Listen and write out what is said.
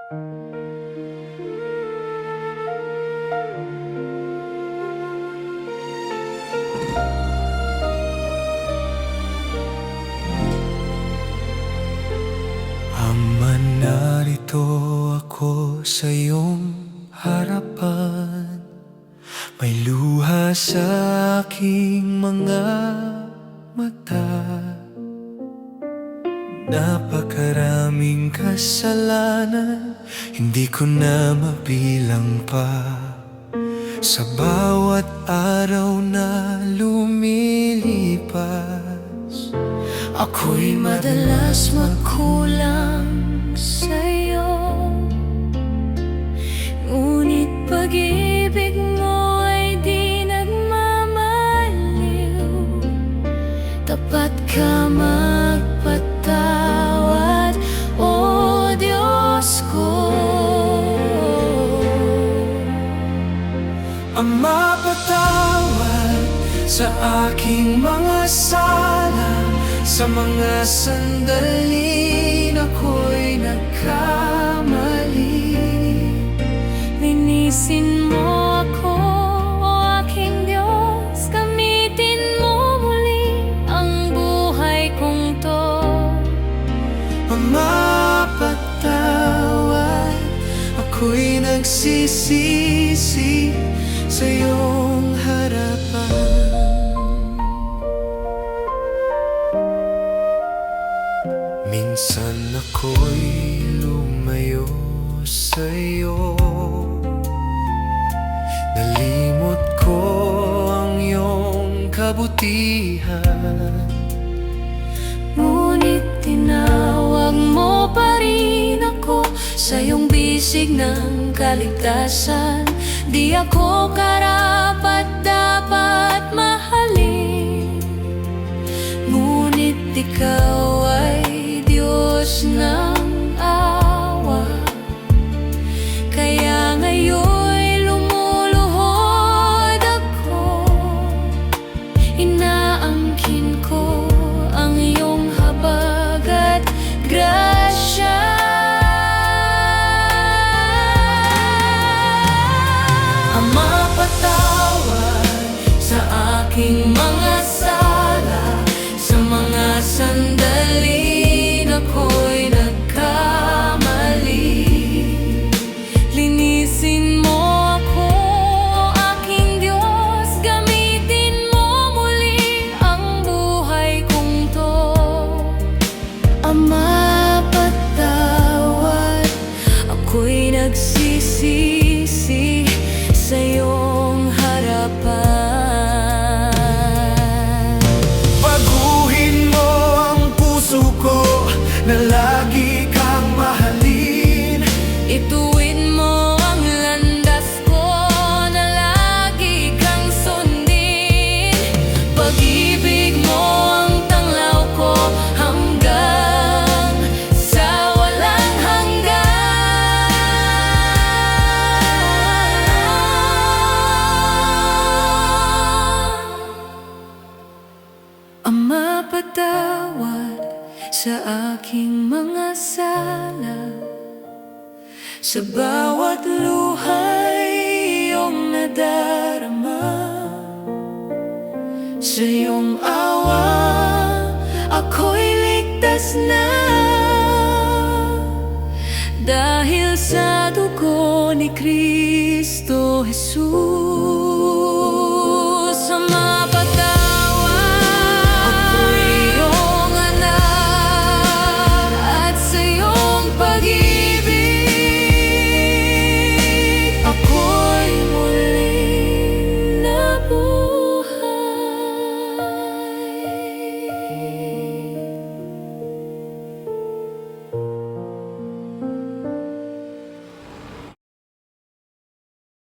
Ama, narito ako sa iyong harapan. May luha sa aking mga mata. Napakaraming kasalanan, hindi ko na mabilang pa. Sa bawat araw na lumilipas, ako'y madalas magkulang sa'yo. Ngunit pag-ibig mo ay di nagmamaliw. Tapat ka magpatawad, o Diyos ko. Ama, patawad sa aking mga sala, sa mga sandali na ako'y nagkamali. Linisin mo ako, o aking Diyos. Gamitin mo muli ang buhay kong to. Ama, patawad, ako'y nagsisisi sa iyong harapan. Minsan ako'y lumayo sa'yo, nalimot ko ang iyong kabutihan. Ngunit tinawag mo pa rin ako sa iyong bisig ng kaligtasan. Di ako karapat-dapat mahalin, ngunit ikaw ay Diyos ng awa. Kaya ngayon'y lumuluhod ako, inaangkin ko ang iyong habag at grasya. Ama, patawad sa aking mga sala, sa mga sandali na ako'y nagkamali. Linisin mo ako, aking Diyos. Gamitin mo muli ang buhay kong to. Ama, patawad, ako'y nagsisisi sa iyong harapan. Baguhin mo ang puso ko na lagi kang mahalin. Ituwid mo ang landas ko na lagi kang sundin. Pag-ibig mo ang tanglaw ko hanggang sa walang hanggan. Ama, patawad sa aking mga sala, sa bawat luha'y iyong nadarama. Sa iyong awa, ako'y ligtas na, dahil sa dugo ni Kristo Jesus.